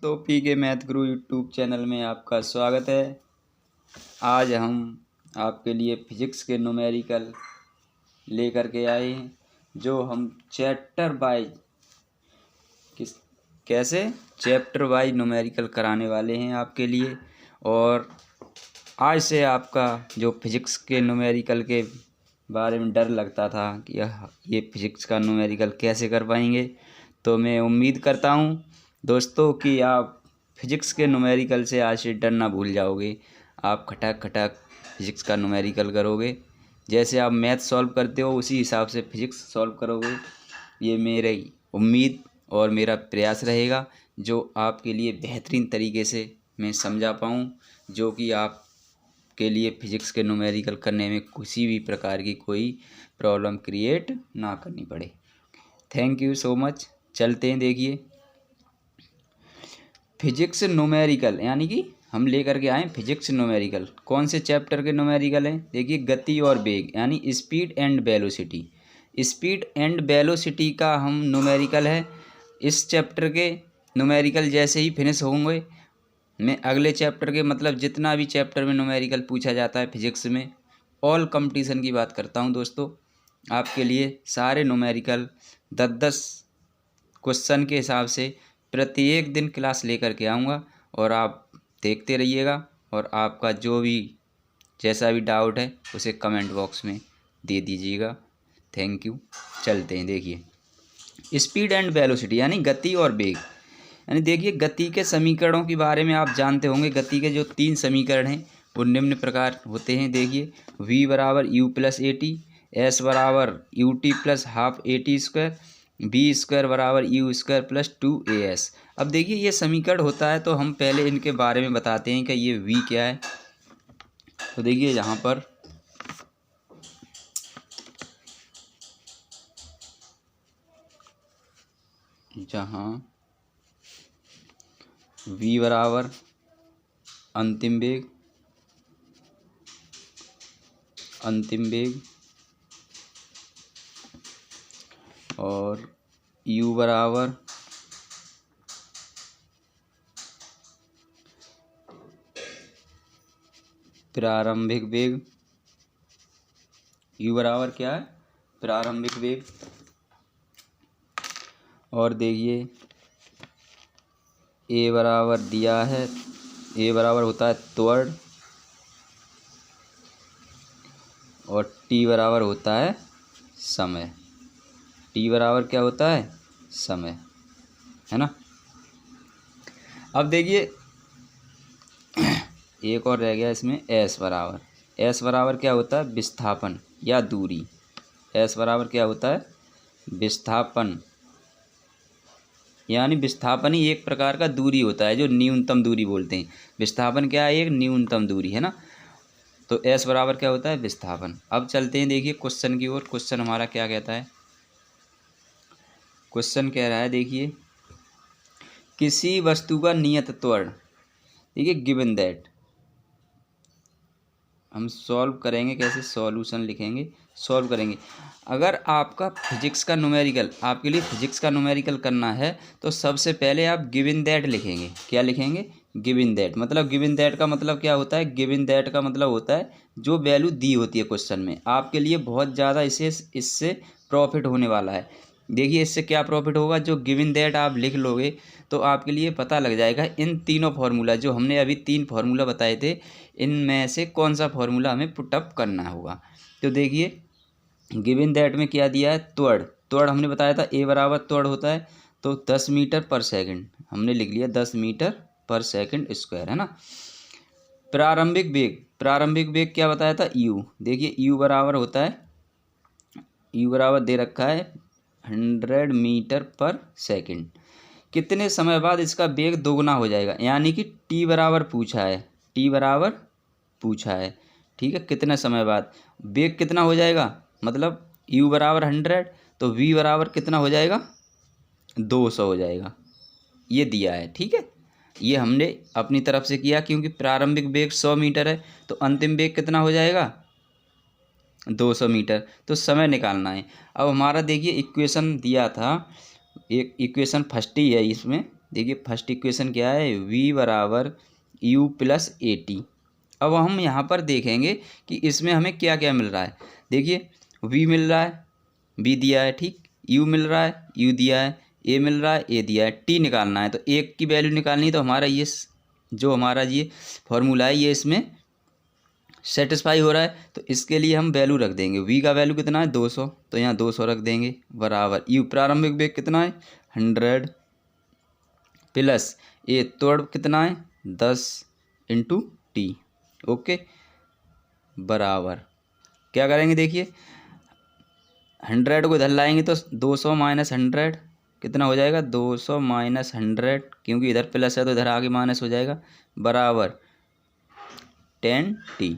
तो पी के मैथ गुरु YouTube channel में आपका स्वागत है। आज हम आपके लिए फिजिक्स के न्यूमेरिकल लेकर के आए हैं, जो हम chapter wise chapter wise numerical कराने वाले हैं आपके लिए। और आज से आपका जो फिजिक्स के न्यूमेरिकल के बारे में डर लगता था कि ये फिजिक्स का न्यूमेरिकल कैसे कर पाएंगे, तो मैं उम्मीद करता हूँ दोस्तों कि आप फिजिक्स के न्यूमेरिकल से आज से डरना भूल जाओगे। आप खटक खटक फिजिक्स का न्यूमेरिकल करोगे, जैसे आप मैथ सॉल्व करते हो उसी हिसाब से फिजिक्स सॉल्व करोगे। ये मेरी उम्मीद और मेरा प्रयास रहेगा, जो आपके लिए बेहतरीन तरीके से मैं समझा पाऊँ, जो कि आप के लिए फिजिक्स के न्यूमेरिकल करने में किसी भी प्रकार की कोई प्रॉब्लम क्रिएट ना करनी पड़े। Thank you so much. चलते हैं, देखिए फिजिक्स न्यूमेरिकल यानी कि हम लेकर के आए फिजिक्स न्यूमेरिकल। कौन से चैप्टर के न्यूमेरिकल हैं? देखिए गति और वेग यानी speed and velocity. Speed and velocity का हम न्यूमेरिकल है। इस चैप्टर के न्यूमेरिकल जैसे ही फिनिश होंगे, मैं अगले चैप्टर के मतलब जितना भी चैप्टर में न्यूमेरिकल पूछा जाता है फिजिक्स में, ऑल कंपटीशन की बात करता हूं दोस्तों, आपके लिए सारे न्यूमेरिकल 10-10 क्वेश्चन के हिसाब से प्रत्येक दिन क्लास लेकर के आऊँगा, और आप देखते रहिएगा। और आपका जो भी जैसा भी डाउट है उसे कमेंट बॉक्स में दे दीजिएगा। Thank you. चलते हैं, देखिए स्पीड एंड वेलोसिटी यानी गति और वेग। यानी देखिए गति के समीकरणों के बारे में आप जानते होंगे। गति के जो 3 समीकरण हैं वो निम्न प्रकार होते हैं। देखिए v बराबर u plus a t, s बराबर u t plus half a t square, v square बराबर यू स्क्वायर प्लस 2as। अब देखिए ये समीकरण होता है, तो हम पहले इनके बारे में बताते हैं कि ये v क्या है। तो देखिए यहाँ पर जहाँ v बराबर अंतिम वेग और u बराबर प्रारंभिक वेग। u बराबर क्या है? प्रारंभिक वेग। और देखिए a बराबर दिया है, a बराबर होता है त्वरण, और t बराबर होता है समय। t बराबर क्या होता है? समय, है ना। अब देखिए एक और रह गया इसमें, s बराबर क्या होता है? विस्थापन या दूरी। s बराबर क्या होता है? विस्थापन। यानी विस्थापन ही एक प्रकार का दूरी होता है, जो न्यूनतम दूरी बोलते हैं। विस्थापन क्या है? एक न्यूनतम दूरी, है ना। तो s बराबर क्या होता है? विस्थापन। अब चलते हैं देखिए क्वेश्चन की ओर। क्वेश्चन हमारा क्या कहता है? क्वेश्चन कह रहा है, देखिए किसी वस्तु का नियत त्वरण। देखिए गिवन दैट, हम सॉल्व करेंगे कैसे? सॉल्यूशन लिखेंगे, सॉल्व करेंगे। अगर आपका फिजिक्स का न्यूमेरिकल, आपके लिए फिजिक्स का न्यूमेरिकल करना है, तो सबसे पहले आप गिवन दैट लिखेंगे। क्या लिखेंगे? Given that. मतलब गिवन दैट का मतलब क्या होता है? गिवन दैट का मतलब होता है जो वैल्यू दी होती है क्वेश्चन में। आपके लिए बहुत ज़्यादा इससे प्रॉफिट होने वाला है। देखिए इससे क्या प्रॉफिट होगा, जो गिवन दैट आप लिख लोगे तो आपके लिए पता लग जाएगा इन तीनों फार्मूला, जो हमने अभी 3 फार्मूला बताए थे, इनमें से कौन सा फार्मूला हमें पुटअप करना होगा। तो देखिए गिवन दैट में क्या दिया है? त्वरण हमने बताया था a बराबर त्वरण होता है तो 10 मीटर पर सेकंड, हमने लिख लिया 10 मीटर पर सेकंड स्क्वायर, है ना। प्रारंभिक वेग क्या बताया था? u। देखिए u बराबर होता है, u बराबर दे रखा है 100 मीटर पर सेकंड। कितने समय बाद इसका वेग दोगुना हो जाएगा? यानी कि t बराबर पूछा है, ठीक है। कितने समय बाद वेग कितना हो जाएगा? मतलब u बराबर 100 तो v बराबर कितना हो जाएगा? 200 हो जाएगा। ये दिया है, ठीक है। ये हमने अपनी तरफ से किया, क्योंकि प्रारंभिक वेग 100 मीटर है तो अंतिम वेग कितना हो जाएगा? 200 मीटर। तो समय निकालना है। अब हमारा देखिए इक्वेशन दिया था, एक इक्वेशन फर्स्ट ही है इसमें, देखिए फर्स्ट इक्वेशन क्या है, v बराबर u प्लस ए टी। अब हम यहाँ पर देखेंगे कि इसमें हमें क्या क्या मिल रहा है। देखिए v मिल रहा है, v दिया है, ठीक, u मिल रहा है, u दिया है, a मिल रहा है, a दिया है, t निकालना है। तो एक की वैल्यू निकालनी है, तो हमारा ये जो हमारा ये फॉर्मूला है ये इसमें सेटिस्फाई हो रहा है। तो इसके लिए हम वैल्यू रख देंगे, v का वैल्यू कितना है 200, तो यहाँ 200 रख देंगे, बराबर u प्रारंभिक वेग कितना है 100 प्लस a त्वरण कितना है 10 इंटू टी। ओके, बराबर क्या करेंगे, देखिए 100 को इधर लाएंगे तो 200 माइनस 100 कितना हो जाएगा 200 माइनस 100, क्योंकि इधर प्लस है तो इधर आगे माइनस हो जाएगा, बराबर 10t।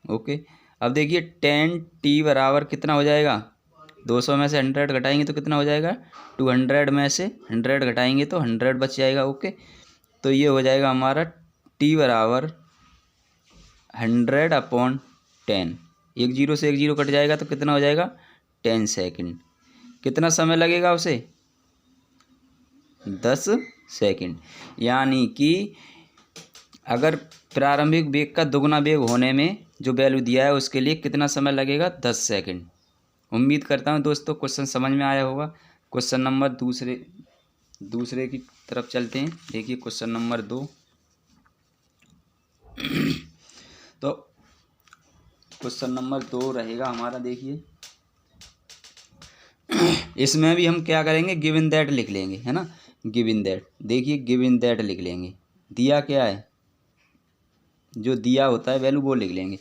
ओके, अब देखिए 10t बराबर कितना हो जाएगा, 200 में से 100 घटाएंगे तो कितना हो जाएगा 200 में से 100 घटाएंगे तो 100 बच जाएगा। ओके, तो ये हो जाएगा हमारा t बराबर 100/10। एक जीरो से एक जीरो कट जाएगा तो कितना हो जाएगा 10 सेकंड। कितना समय लगेगा उसे 10 सेकंड। यानी कि अगर प्रारंभिक वेग का दुगुना वेग होने में जो वैल्यू दिया है उसके लिए कितना समय लगेगा 10 सेकंड। उम्मीद करता हूँ दोस्तों क्वेश्चन समझ में आया होगा। क्वेश्चन नंबर दूसरे की तरफ चलते हैं। देखिए क्वेश्चन नंबर 2। तो क्वेश्चन नंबर 2 रहेगा हमारा, देखिए इसमें भी हम क्या करेंगे, गिवन दैट लिख लेंगे, है ना, गिवन दैट। देखिए गिवन दैट लिख लेंगे, दिया क्या है, जो दिया होता है वैल्यू वो लिख लेंगे।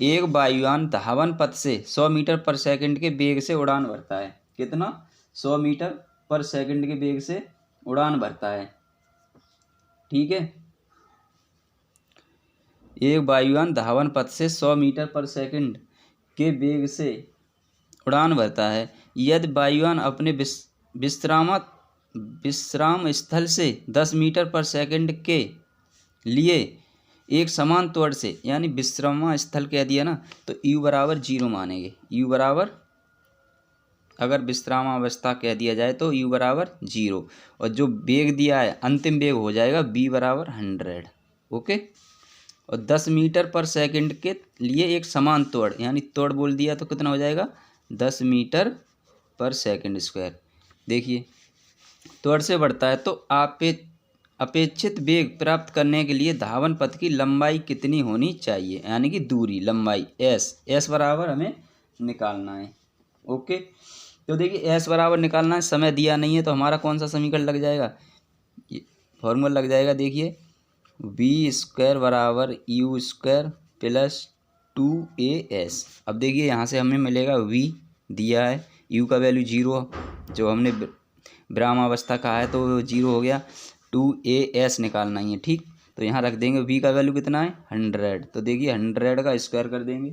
एक वायुयान धावन पथ से 100 मीटर पर सेकंड के वेग से उड़ान भरता है। कितना 100 मीटर पर सेकंड के वेग से उड़ान भरता है, ठीक है। एक वायुयान धावन पथ से 100 मीटर पर सेकंड के वेग से उड़ान भरता है। यदि वायुयान अपने विश्राम स्थल से 10 मीटर पर सेकंड के लिए एक समान त्वरण से, यानी विश्राम स्थल कह दिया ना, तो u बराबर 0 मानेंगे। u बराबर, अगर विश्रामावस्था कह दिया जाए तो u बराबर 0, और जो वेग दिया है अंतिम वेग हो जाएगा v बराबर 100। ओके, और 10 मीटर पर सेकंड के लिए एक समान त्वरण, यानी त्वरण बोल दिया तो कितना हो जाएगा 10 मीटर पर सेकंड स्क्वायर। देखिए त्वरण से बढ़ता है तो अपेक्षित वेग प्राप्त करने के लिए धावन पथ की लंबाई कितनी होनी चाहिए, यानी कि दूरी, लंबाई s बराबर हमें निकालना है। ओके, तो देखिए s बराबर निकालना है, समय दिया नहीं है तो हमारा कौन सा समीकरण लग जाएगा, ये फॉर्मूला लग जाएगा। देखिए v² बराबर u² प्लस 2as। अब देखिए यहाँ से हमें मिलेगा v दिया है, u का वैल्यू 0, जो हमने विरामावस्था कहा है तो 0 हो गया, 2as निकालना ही है, ठीक। तो यहाँ रख देंगे v का वैल्यू कितना है 100। तो देखिए 100 का स्क्वायर कर देंगे,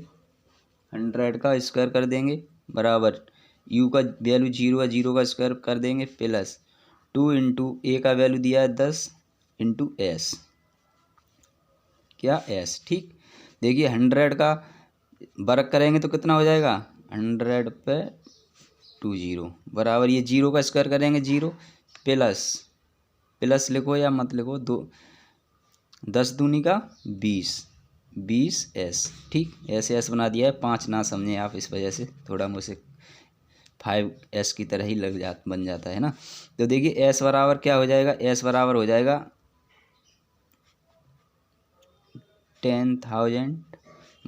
100 का स्क्वायर कर देंगे, बराबर u का वैल्यू 0 है, 0 का स्क्वायर कर देंगे, प्लस 2 इंटू a का वैल्यू दिया है 10 इंटू s, क्या s, ठीक। देखिए 100 का वर्ग करेंगे तो कितना हो जाएगा 100 पे 20 बराबर, ये 0 का स्क्वायर करेंगे 0, प्लस लिखो या मत लिखो, 10 दूनी का 20s, ठीक। ऐसे s बना दिया है, 5 ना समझें आप, इस वजह से थोड़ा मुझसे 5s की तरह ही बन जाता है ना। तो देखिए s बराबर क्या हो जाएगा, s बराबर हो जाएगा 10,000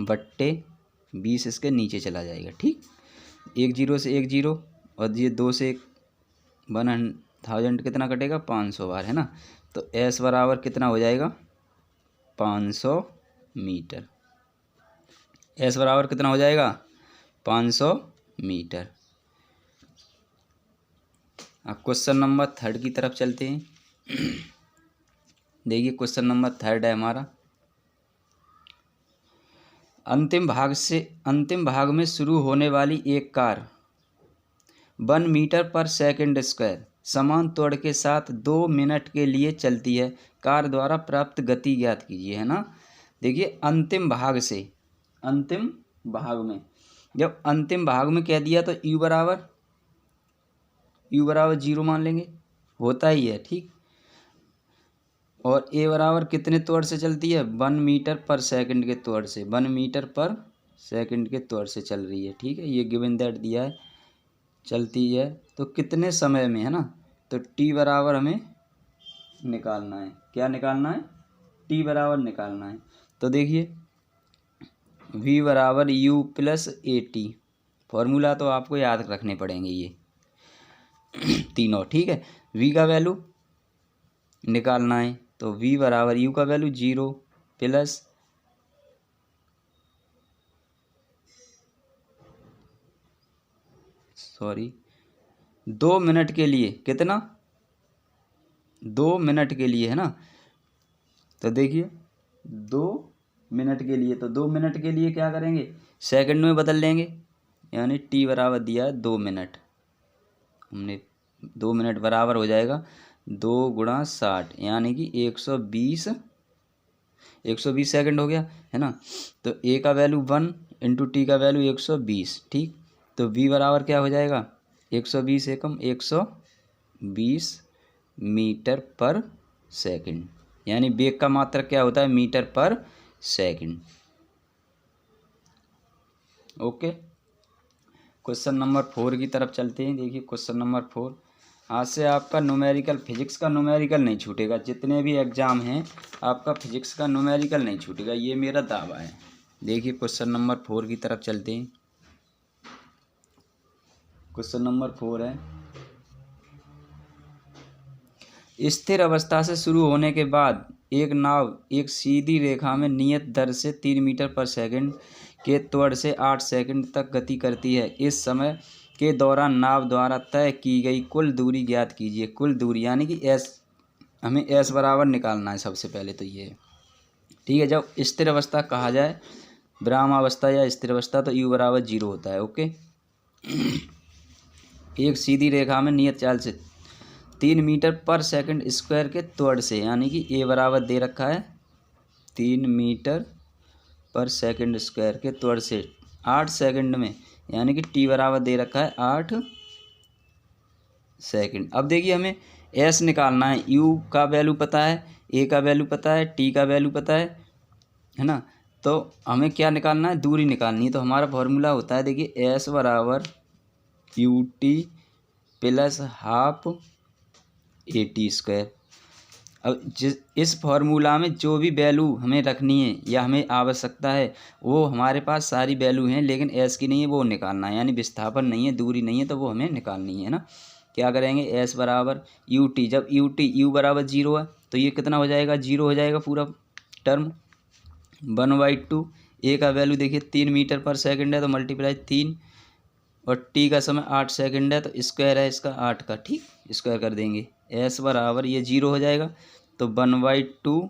बट्टे 20, इसके नीचे चला जाएगा, ठीक। एक जीरो से एक जीरो, और ये 2 से 1,000 कितना कटेगा 500 बार, है ना। तो s बराबर कितना हो जाएगा 500 मीटर। s बराबर कितना हो जाएगा 500 मीटर। अब क्वेश्चन नंबर 3 की तरफ चलते हैं। देखिए क्वेश्चन नंबर 3 है हमारा, अंतिम भाग में शुरू होने वाली एक कार 1 मीटर पर सेकंड स्क्वायर समान त्वरण के साथ 2 मिनट के लिए चलती है। कार द्वारा प्राप्त गति ज्ञात कीजिए, है ना। देखिए अंतिम भाग में, जब अंतिम भाग में कह दिया तो u बराबर 0 मान लेंगे, होता ही है, ठीक। और ए बराबर कितने त्वरण से चलती है, 1 मीटर पर सेकंड के त्वरण से, 1 मीटर पर सेकंड के त्वरण से चल रही है। ठीक है, ये गिवन दैट दिया है, चलती है तो कितने समय में, है ना। तो टी बराबर हमें निकालना है, क्या निकालना है, टी बराबर निकालना है। तो देखिए v बराबर u plus a T, formula तो आपको याद रखने पड़ेंगे ये तीनों। ठीक है, v का वैल्यू निकालना है, तो v बराबर u का वैल्यू 0 प्लस सॉरी 2 मिनट के लिए, कितना, 2 मिनट के लिए, है ना। तो देखिए 2 मिनट के लिए, तो 2 मिनट के लिए क्या करेंगे, सेकंड में बदल लेंगे, यानी टी बराबर दिया है 2 मिनट, हमने 2 मिनट बराबर हो जाएगा 2 गुणा 60, यानी कि 120 सेकंड हो गया, है ना। तो ए का वैल्यू 1 इंटू टी का वैल्यू 120। ठीक, तो v बराबर क्या हो जाएगा, 120 एकम 120 मीटर पर सेकंड, यानी वेग का मात्रक क्या होता है, मीटर पर सेकंड। ओके, क्वेश्चन नंबर 4 की तरफ चलते हैं। देखिए क्वेश्चन नंबर 4, आज से आपका न्यूमेरिकल, फिजिक्स का न्यूमेरिकल नहीं छूटेगा, जितने भी एग्जाम हैं आपका फिजिक्स का न्यूमेरिकल नहीं छूटेगा, ये मेरा दावा है। देखिए क्वेश्चन नंबर 4 की तरफ चलते हैं। क्वेश्चन नंबर 4 है, स्थिर अवस्था से शुरू होने के बाद एक नाव एक सीधी रेखा में नियत दर से 3 मीटर पर सेकंड के त्वरण से 8 सेकंड तक गति करती है। इस समय के दौरान नाव द्वारा तय की गई कुल दूरी ज्ञात कीजिए। कुल दूरी यानी कि एस, हमें एस बराबर निकालना है सबसे पहले तो ये। ठीक है, जब स्थिर अवस्था कहा जाए, विरामावस्था या स्थिर अवस्था, तो यू बराबर 0 होता है। ओके, एक सीधी रेखा में नियत चाल से 3 मीटर पर सेकंड स्क्वायर के त्वरण से, यानी कि ए बराबर दे रखा है 3 मीटर पर सेकंड स्क्वायर के त्वरण से 8 सेकंड में, यानी कि टी बराबर दे रखा है 8 सेकंड। अब देखिए हमें एस निकालना है, यू का वैल्यू पता है, ए का वैल्यू पता है, टी का वैल्यू पता है ना। तो हमें क्या निकालना है, दूरी निकालनी है। तो हमारा फॉर्मूला होता है, देखिए एस बराबर u t plus half a t square. अब इस फार्मूला में जो भी वैल्यू हमें रखनी है या हमें आवश्यकता है, वो हमारे पास सारी वैल्यू हैं, लेकिन एस की नहीं है, वो निकालना है, यानी विस्थापन नहीं है, दूरी नहीं है, तो वो हमें निकालनी है ना। क्या करेंगे, एस बराबर यू टी, जब यू बराबर 0 है तो ये कितना हो जाएगा, 0 हो जाएगा पूरा टर्म, 1/2। ए का वैल्यू देखिए 3 मीटर पर सेकंड है, तो मल्टीप्लाई 3, और टी का समय 8 सेकंड है, तो स्क्वायर है इसका 8 का। ठीक, स्क्वायर कर देंगे, एस बराबर ये 0 हो जाएगा, तो 1/2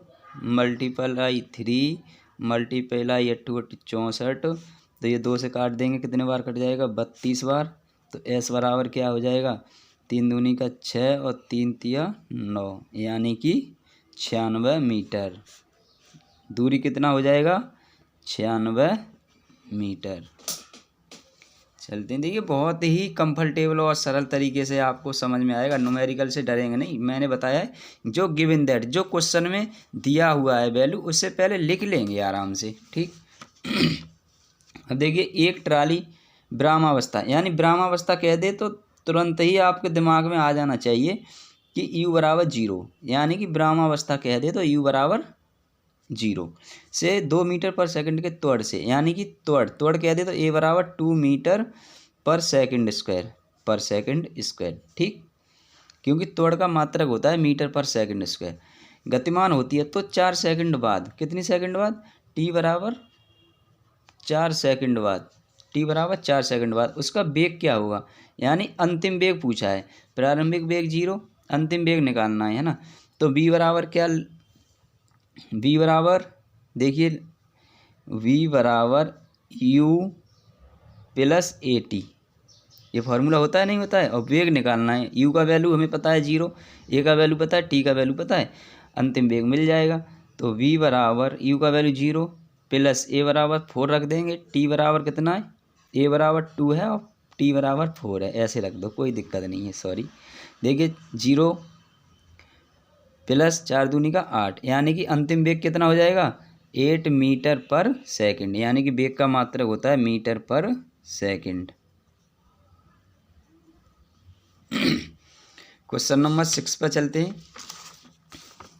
मल्टीप्लाई 3 मल्टीप्लाई 8 64, तो ये 2 से काट देंगे, कितने बार कट जाएगा, 32 बार। तो एस बराबर क्या हो जाएगा, 3 दूनी का 6 और 3 तिया 9, यानी कि 96 मीटर। दूरी कितना हो जाएगा, 96 मीटर। चलते हैं, देखिए बहुत ही कंफर्टेबल और सरल तरीके से आपको समझ में आएगा, न्यूमेरिकल से डरेंगे नहीं। मैंने बताया है जो गिवन दैट, जो क्वेश्चन में दिया हुआ है वैल्यू, उससे पहले लिख लेंगे आराम से। ठीक अब देखिए एक ट्राली विरामावस्था, यानी विरामावस्था कह दे तो तुरंत ही आपके दिमाग में आ जाना चाहिए कि यू बराबर 0, यानी कि विरामावस्था कह दे तो यू बराबर 0 से 2 मीटर पर सेकंड के त्वरण से, यानी कि त्वरण कह दे तो ए बराबर 2 मीटर पर सेकंड स्क्वायर। ठीक, क्योंकि त्वरण का मात्रक होता है मीटर पर सेकंड स्क्वायर। गतिमान होती है तो 4 सेकंड बाद, कितनी सेकंड बाद, टी बराबर 4 सेकंड बाद, टी बराबर 4 सेकंड बाद उसका वेग क्या होगा, यानी अंतिम वेग पूछा है। प्रारंभिक वेग 0, अंतिम वेग निकालना है ना। तो बी बराबर क्या, v बराबर देखिए v बराबर u प्लस ए टी, ये फार्मूला होता है नहीं होता है, और वेग निकालना है। u का वैल्यू हमें पता है 0, ए का वैल्यू पता है, t का वैल्यू पता है, अंतिम वेग मिल जाएगा। तो v बराबर u का वैल्यू 0 प्लस ए बराबर 4 रख देंगे, t बराबर कितना है, a बराबर 2 है और t बराबर 4 है, ऐसे रख दो, कोई दिक्कत नहीं है। सॉरी, देखिए 0 प्लस 4 दूनी का 8, यानी कि अंतिम वेग कितना हो जाएगा 8 मीटर पर सेकंड, यानी कि वेग का मात्रक होता है मीटर पर सेकंड। क्वेश्चन नंबर 6 पर चलते हैं।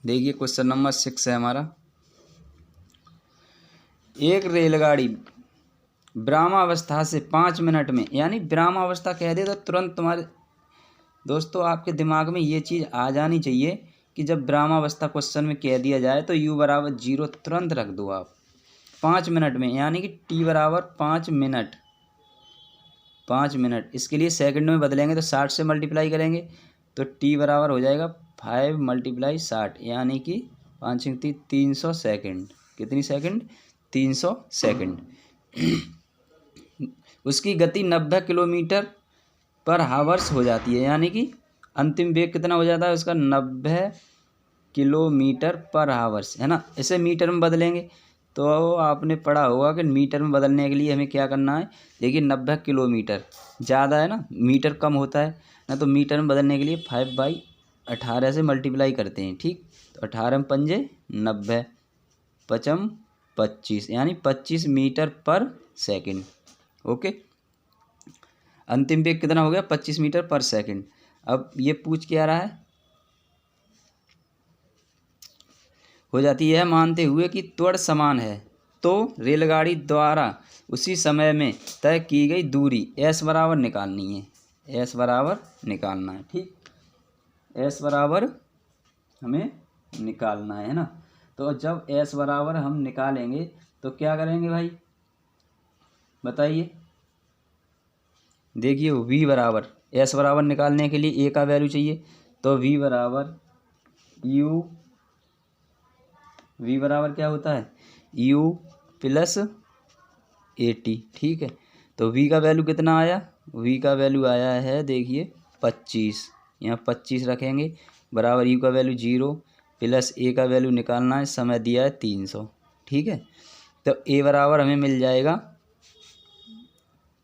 देखिए क्वेश्चन नंबर 6 है हमारा, एक रेलगाड़ी विरामावस्था से 5 मिनट में, यानी विरामावस्था कह दे तो तुरंत तुम्हारे दोस्तों आपके दिमाग में ये चीज़ आ जानी चाहिए कि जब विरामावस्था क्वेश्चन में कह दिया जाए तो u बराबर 0 तुरंत रख दो आप। 5 मिनट में, यानी कि t बराबर 5 मिनट, 5 मिनट, इसके लिए सेकंड में बदलेंगे तो 60 से मल्टीप्लाई करेंगे तो t बराबर हो जाएगा 5 × 60, यानी कि 5 × 300 सेकेंड। कितनी सेकंड 300 सेकंड। उसकी गति 90 किलोमीटर पर हावर्स हो जाती है, यानी कि अंतिम वेग कितना हो जाता है उसका 90 किलोमीटर पर हावर्स, है ना। इसे मीटर में बदलेंगे तो आपने पढ़ा होगा कि मीटर में बदलने के लिए हमें क्या करना है। देखिए 90 किलोमीटर ज़्यादा है ना, मीटर कम होता है ना, तो मीटर में बदलने के लिए 5/18 से मल्टीप्लाई करते हैं, ठीक। तो 18 पंजे 90, 5 25, यानी 25 मीटर पर सेकंड। ओके, अंतिम वेग कितना हो गया 25 मीटर पर सेकंड। अब ये पूछ क्या रहा है, हो जाती है मानते हुए कि त्वरण समान है तो रेलगाड़ी द्वारा उसी समय में तय की गई दूरी s बराबर निकालनी है, s बराबर निकालना है, ठीक। s बराबर हमें निकालना है ना। तो जब s बराबर हम निकालेंगे तो क्या करेंगे भाई बताइए। देखिए v बराबर, s बराबर निकालने के लिए a का वैल्यू चाहिए, तो v बराबर क्या होता है u + 80, ठीक है। तो v का वैल्यू कितना आया, v का वैल्यू आया है देखिए 25, यहाँ 25 रखेंगे, बराबर u का वैल्यू 0 प्लस a का वैल्यू निकालना है, समय दिया है 300, ठीक है। तो a बराबर हमें मिल जाएगा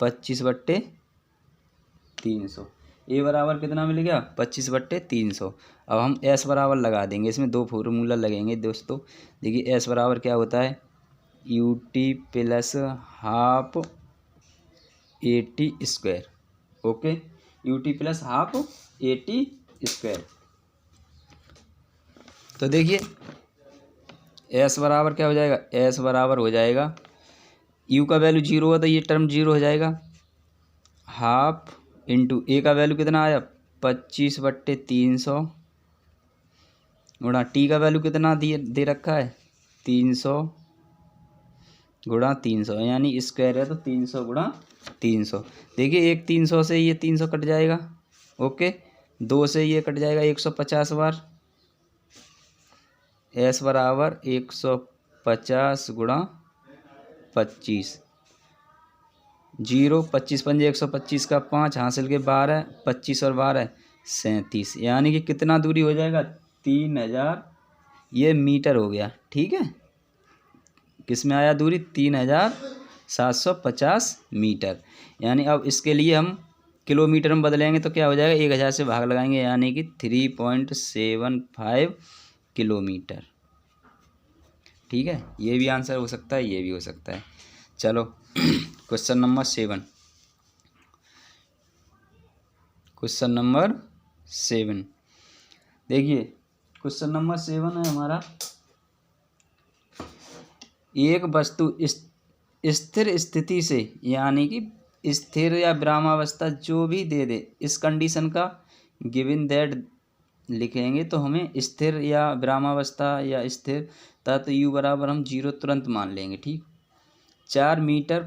25/300, a बराबर कितना मिल गया 25/300। अब हम s बराबर लगा देंगे, इसमें दो फॉर्मूला लगेंगे दोस्तों। देखिए s बराबर क्या होता है ut + half AT², okay, ut + half AT²। तो देखिए s बराबर क्या हो जाएगा, s बराबर हो जाएगा u का वैल्यू 0 हुआ तो ये टर्म 0 हो जाएगा, हाफ इंटू a का वैल्यू कितना आया 25/300 गुणा t का वैल्यू कितना दे रखा है 300 गुणा 300, यानी स्क्वायर है तो 300 गुणा 300। देखिए एक 300 से ये 300 कट जाएगा, ओके, 2 से ये कट जाएगा 150 बार, s बराबर 150 गुणा 25, 0 25 पंजे 125 का 5 हासिल के 12, 25 और 12 37, यानी कि कितना दूरी हो जाएगा 3000, ये मीटर हो गया, ठीक है। किस में आया दूरी 3750 मीटर, यानी अब इसके लिए हम किलोमीटर में बदलेंगे तो क्या हो जाएगा 1000 से भाग लगाएंगे, यानी कि 3.75 किलोमीटर, ठीक है। ये भी आंसर हो सकता है, ये भी हो सकता है। चलो क्वेश्चन नंबर 7, क्वेश्चन नंबर 7 देखिए, क्वेश्चन नंबर 7 है हमारा, एक वस्तु स्थिर स्थिति से, यानी कि स्थिर या विरामावस्था जो भी दे दे, इस कंडीशन का गिवन दैट लिखेंगे तो हमें स्थिर या विरामावस्था या स्थिरता, तो u बराबर हम 0 तुरंत मान लेंगे, ठीक। 4 मीटर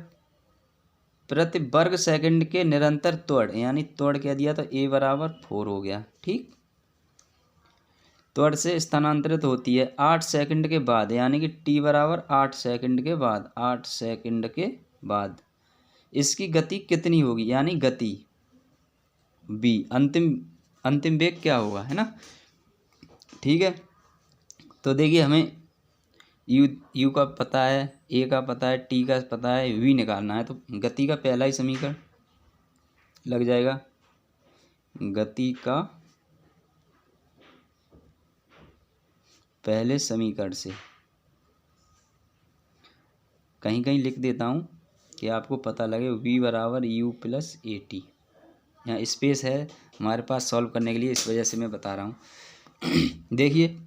प्रति वर्ग सेकंड के निरंतर त्वरण, यानी त्वरण कह दिया तो a बराबर 4 हो गया, ठीक। त्वरण से स्थानांतरित होती है 8 सेकंड के बाद, यानी कि t बराबर 8 सेकंड के बाद, 8 सेकंड के बाद इसकी गति कितनी होगी, यानी गति b, अंतिम वेग क्या होगा, है ना, ठीक है। तो देखिए हमें u का पता है, a का पता है, t का पता है, v निकालना है। तो गति का पहला ही समीकरण लग जाएगा, गति का पहले समीकरण से कहीं कहीं लिख देता हूँ कि आपको पता लगे। v बराबर u प्लस ए टी, यहाँ स्पेस है हमारे पास सॉल्व करने के लिए, इस वजह से मैं बता रहा हूँ। देखिए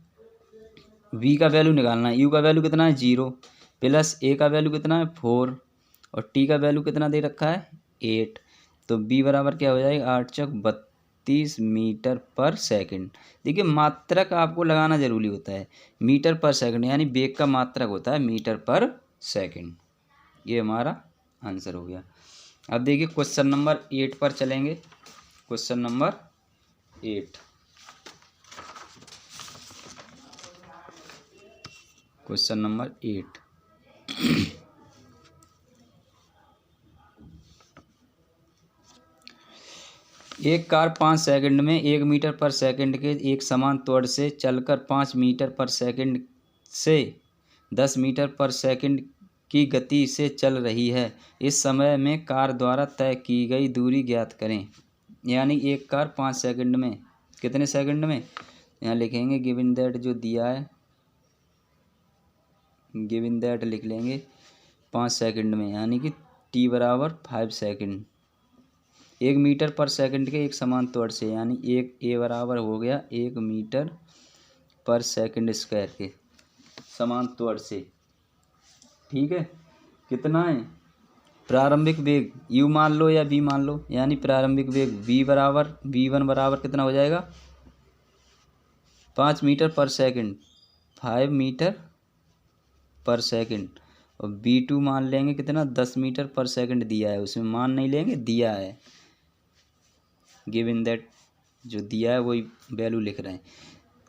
v का वैल्यू निकालना है, u का वैल्यू कितना है 0, प्लस a का वैल्यू कितना है 4 और t का वैल्यू कितना दे रखा है 8। तो b बराबर क्या हो जाएगा 8 चौक 32 मीटर पर सेकंड। देखिए मात्रक आपको लगाना जरूरी होता है, मीटर पर सेकंड यानी वेग का मात्रक होता है मीटर पर सेकंड। ये हमारा आंसर हो गया। अब देखिए क्वेश्चन नंबर 8 पर चलेंगे। Question number 8, question number 8। एक कार 5 सेकंड में 1 मीटर पर सेकंड के एक समान त्वरण से चलकर 5 मीटर पर सेकंड से 10 मीटर पर सेकंड की गति से चल रही है। इस समय में कार द्वारा तय की गई दूरी ज्ञात करें। यानी एक कार 5 सेकंड में, कितने सेकंड में, यहाँ लिखेंगे गिवन दैट जो दिया है, गिवन दैट लिख लेंगे 5 सेकंड में, यानी कि t बराबर 5 सेकंड। 1 मीटर पर सेकंड के एक समान त्वरण से, यानी एक a बराबर हो गया 1 मीटर पर सेकंड स्क्वायर के समान त्वरण से। ठीक है, कितना है प्रारंभिक वेग u मान लो या v मान लो, यानी प्रारंभिक वेग v1 बराबर कितना हो जाएगा 5 मीटर पर सेकंड, 5 मीटर पर सेकंड, और v2 मान लेंगे कितना 10 मीटर पर सेकंड दिया है, उसमें मान नहीं लेंगे, दिया है, गिवन दैट जो दिया है वही वैल्यू लिख रहे हैं,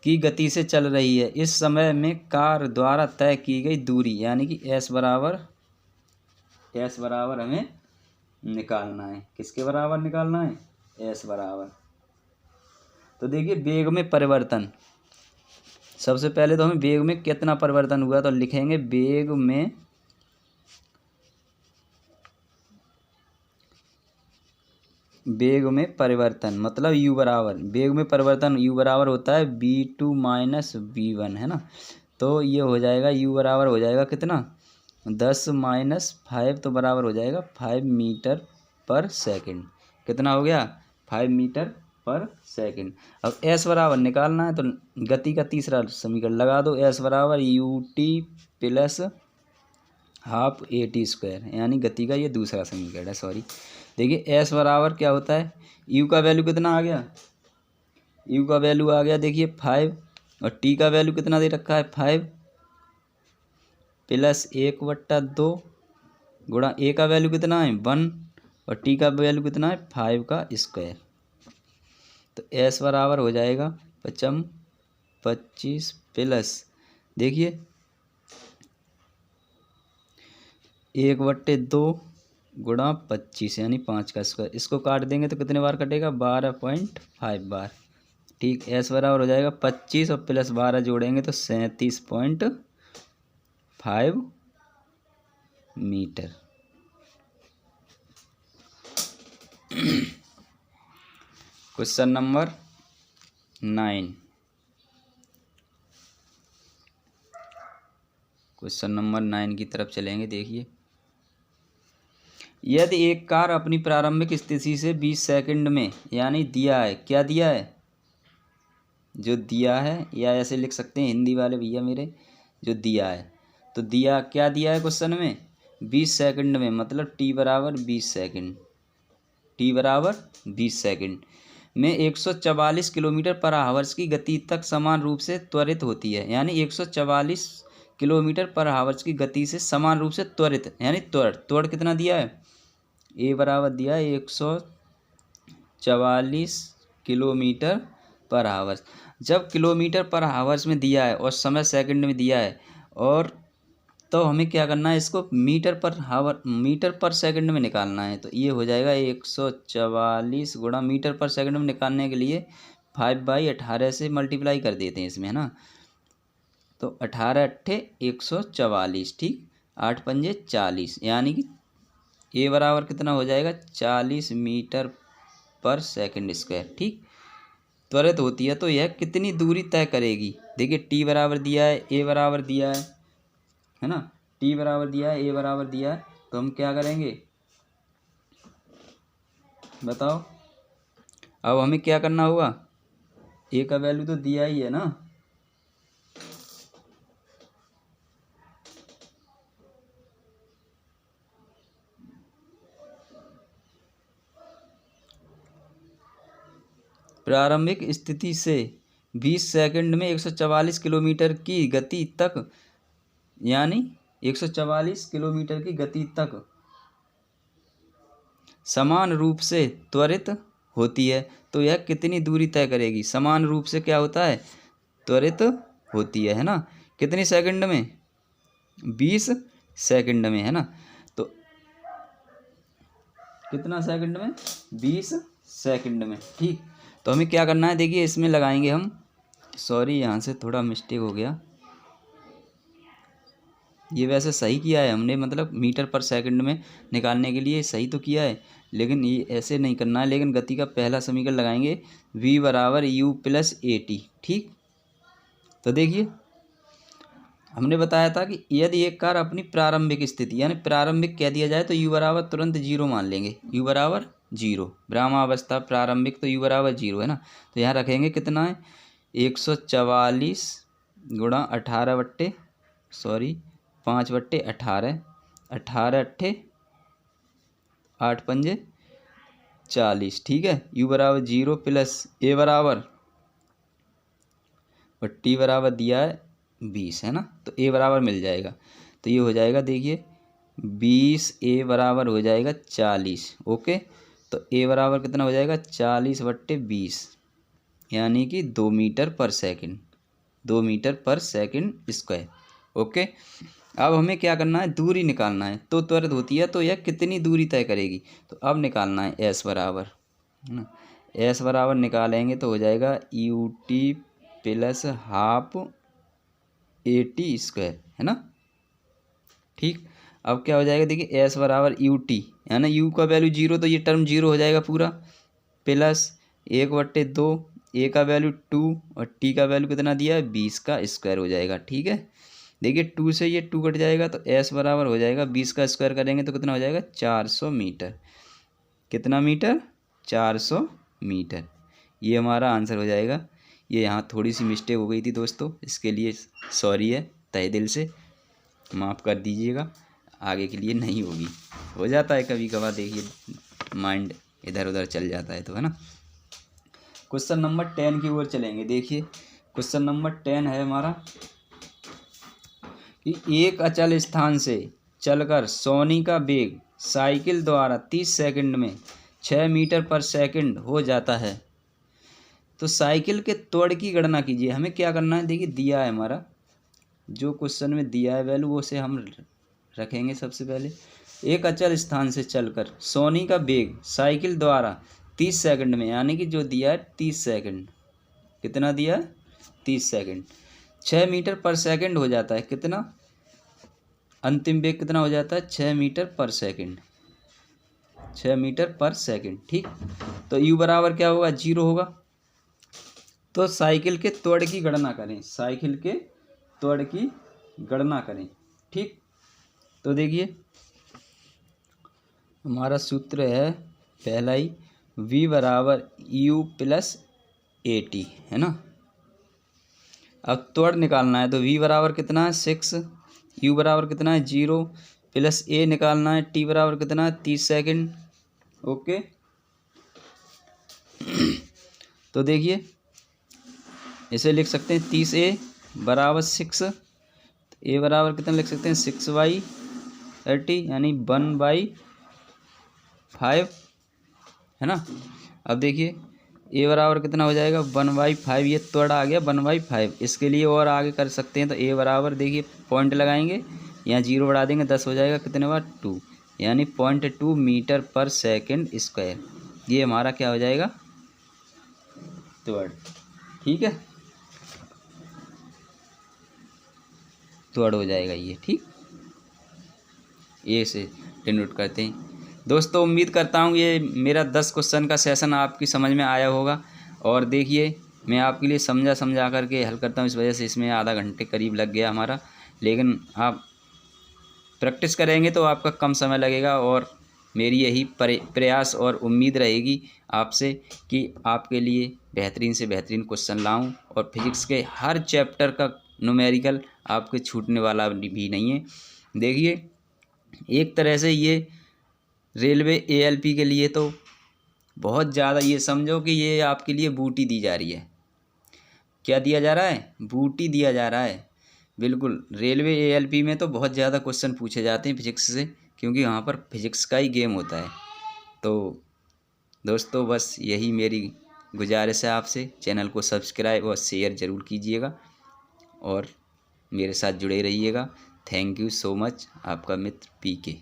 की गति से चल रही है। इस समय में कार द्वारा तय की गई दूरी, यानी कि s बराबर हमें निकालना है। किसके बराबर निकालना है, s बराबर। तो देखिए वेग में परिवर्तन, सबसे पहले तो हमें वेग में कितना परिवर्तन हुआ, तो लिखेंगे वेग में परिवर्तन मतलब u बराबर, वेग में परिवर्तन u बराबर होता है v2 माइनस v1, है ना। तो ये हो जाएगा u बराबर हो जाएगा कितना 10 माइनस 5, तो बराबर हो जाएगा 5 मीटर पर सेकंड। कितना हो गया 5 मीटर पर सेकंड। अब s बराबर निकालना है, तो गति का तीसरा समीकरण लगा दो, s बराबर ut plus half a t square, यानी गति का ये दूसरा समीकरण है, सॉरी। देखिए s बराबर क्या होता है, u का वैल्यू कितना आ गया, u का वैल्यू आ गया देखिए 5, और t का वैल्यू कितना दे रखा है 5 प्लस 1/2 गुणा a का वैल्यू कितना है 1 और t का वैल्यू कितना है 5 का स्क्वायर। तो s बराबर हो जाएगा 25 प्लस देखिए 1/2 गुणा 25 यानी 5 का स्क्वायर, इसको काट देंगे तो कितने बार कटेगा 12.5 बार। ठीक, s बराबर हो जाएगा 25 और प्लस 12 जोड़ेंगे तो 37.5 metre. Question number 9, question number 9 की तरफ चलेंगे। देखिए यदि एक कार अपनी प्रारंभिक स्थिति से 20 सेकंड में, यानी दिया है, क्या दिया है, जो दिया है, या ऐसे लिख सकते हैं हिंदी वाले भैया मेरे, जो दिया है, तो दिया क्या दिया है क्वेश्चन में 20 सेकंड में, मतलब t बराबर 20 सेकंड, t बराबर 20 सेकंड में 144 किलोमीटर पर आवर्स की गति तक समान रूप से त्वरित होती है। यानी 144 किलोमीटर पर आवर्स की गति से समान रूप से त्वरित, यानी त्वरण कितना दिया है, a बराबर दिया है 144 किलोमीटर पर आवर्स। जब किलोमीटर पर आवर्स में दिया है और समय सेकंड में दिया है, और तो हमें क्या करना है, इसको मीटर पर सेकंड में निकालना है। तो ये हो जाएगा 144 गुणा मीटर पर सेकंड में निकालने के लिए 5/18 से मल्टीप्लाई कर देते हैं इसमें, है ना। तो 18 अट्ठे 144, ठीक, 8 पंजे 40, यानी कि ए बराबर कितना हो जाएगा 40 मीटर पर सेकंड स्क्वायर। ठीक, त्वरित होती है तो यह कितनी दूरी तय करेगी। देखिए टी बराबर दिया है, ए बराबर दिया है ना, टी बराबर दिया है, ए बराबर दिया है, तो हम क्या करेंगे बताओ। अब हमें क्या करना होगा, ए का वैल्यू तो दिया ही है ना, प्रारंभिक स्थिति से 20 सेकंड में 144 किलोमीटर की गति तक, यानी 144 किलोमीटर की गति तक समान रूप से त्वरित होती है तो यह कितनी दूरी तय करेगी। समान रूप से क्या होता है, त्वरित होती है ना, कितनी सेकंड में, 20 सेकंड में, है ना। तो कितना सेकंड में, 20 सेकंड में। ठीक, तो हमें क्या करना है, देखिए इसमें लगाएंगे हम, सॉरी यहाँ से थोड़ा मिस्टेक हो गया, ये वैसे सही किया है हमने, मतलब मीटर पर सेकंड में निकालने के लिए सही तो किया है, लेकिन ये ऐसे नहीं करना है। लेकिन गति का पहला समीकरण लगाएंगे, v बराबर u प्लस ए टी। ठीक, तो देखिए हमने बताया था कि यदि एक कार अपनी प्रारंभिक स्थिति यानी प्रारंभिक कह दिया जाए तो u बराबर तुरंत 0 मान लेंगे, u बराबर 0, ब्रह्मावस्था प्रारंभिक तो u बराबर 0 है ना। तो यहाँ रखेंगे कितना है, 144 गुणा 18 बट्टे, सॉरी 5/18, 18 अट्ठे 8 पंजे 40। ठीक है, u बराबर 0 प्लस ए बराबर और टी बराबर दिया है 20 है ना, तो ए बराबर मिल जाएगा। तो ये हो जाएगा, देखिए 20 ए बराबर हो जाएगा 40। ओके, तो ए बराबर कितना हो जाएगा, 40/20, यानी कि 2 मीटर पर सेकंड, 2 मीटर पर सेकंड स्क्वायर। ओके, अब हमें क्या करना है, दूरी निकालना है। तो त्वरित होती है तो यह कितनी दूरी तय करेगी, तो अब निकालना है एस बराबर, है ना। एस बराबर निकालेंगे तो हो जाएगा you t plus half a t square, है ना। ठीक, अब क्या हो जाएगा, देखिए एस बराबर यू टी, है ना, यू का वैल्यू 0 तो ये टर्म 0 हो जाएगा पूरा, प्लस 1/2, ए का वैल्यू 2 और टी का वैल्यू कितना दिया है, 20 का स्क्वायर हो जाएगा। ठीक है, देखिए 2 से ये 2 कट जाएगा तो एस बराबर हो जाएगा 20 का स्क्वायर करेंगे तो कितना हो जाएगा, 400 मीटर। कितना मीटर, 400 मीटर। ये हमारा आंसर हो जाएगा। ये यहाँ थोड़ी सी मिस्टेक हो गई थी दोस्तों, इसके लिए सॉरी है, तहे दिल से माफ़ कर दीजिएगा, आगे के लिए नहीं होगी। हो जाता है कभी कभार, देखिए माइंड इधर उधर चल जाता है तो, है ना। क्वेश्चन नंबर 10 की ओर चलेंगे। देखिए क्वेश्चन नंबर 10 है हमारा कि एक अचल स्थान से चलकर सोनी का वेग साइकिल द्वारा 30 सेकंड में 6 मीटर पर सेकंड हो जाता है तो साइकिल के त्वरण की गणना कीजिए। हमें क्या करना है, देखिए दिया है हमारा, जो क्वेश्चन में दिया है वैल्यू वो से हम रखेंगे। सबसे पहले एक अचल स्थान से चलकर सोनी का वेग साइकिल द्वारा 30 सेकंड में, यानी कि जो दिया है 30 सेकंड, कितना दिया है 30 सेकंड, 6 मीटर पर सेकंड हो जाता है। कितना, अंतिम वेग कितना हो जाता है, 6 मीटर पर सेकंड, 6 मीटर पर सेकंड। ठीक, तो u बराबर क्या होगा, 0 होगा। तो साइकिल के त्वरण की गणना करें, साइकिल के त्वरण की गणना करें। ठीक, तो देखिए हमारा सूत्र है पहला ही, v बराबर u प्लस ए टी, है ना। अब त्वरण निकालना है तो v बराबर कितना है 6, u बराबर कितना है 0, प्लस a निकालना है, t बराबर कितना है 30 सेकंड। ओके, तो देखिए इसे लिख सकते हैं 30a बराबर 6, a बराबर कितना लिख सकते हैं 6/30, यानी 1/5, है ना। अब देखिए a बराबर कितना हो जाएगा 1/5, ये त्वरण आ गया 1/5। इसके लिए और आगे कर सकते हैं तो a बराबर, देखिए पॉइंट लगाएंगे, यहाँ 0 बढ़ा देंगे, 10 हो जाएगा, कितने बार 2, यानी 0.2 मीटर पर सेकंड स्क्वायर। ये हमारा क्या हो जाएगा, त्वरण। ठीक है, त्वरण हो जाएगा ये। ठीक, ये से डिनोट करते हैं। दोस्तों उम्मीद करता हूँ ये मेरा 10 क्वेश्चन का सेशन आपकी समझ में आया होगा। और देखिए मैं आपके लिए समझा करके हल करता हूँ, इस वजह से इसमें आधा घंटे करीब लग गया हमारा। लेकिन आप प्रैक्टिस करेंगे तो आपका कम समय लगेगा, और मेरी यही प्रयास और उम्मीद रहेगी आपसे कि आपके लिए बेहतरीन से बेहतरीन क्वेश्चन लाऊं, और फिजिक्स के हर चैप्टर का न्यूमेरिकल आपके छूटने वाला भी नहीं है। देखिए, एक तरह से ये रेलवे एएलपी के लिए तो बहुत ज़्यादा, ये समझो कि ये आपके लिए बूटी दी जा रही है। क्या दिया जा रहा है? बूटी दिया जा रहा है। बिल्कुल, रेलवे एएलपी में तो बहुत ज़्यादा क्वेश्चन पूछे जाते हैं फिजिक्स से, क्योंकि वहाँ पर फिजिक्स का ही गेम होता है। तो दोस्तों, बस यही मेरी गुजारिश है आपसे, चैनल को सब्सक्राइब और शेयर ज़रूर कीजिएगा और मेरे साथ जुड़े रहिएगा। Thank you so much. आपका मित्र PK।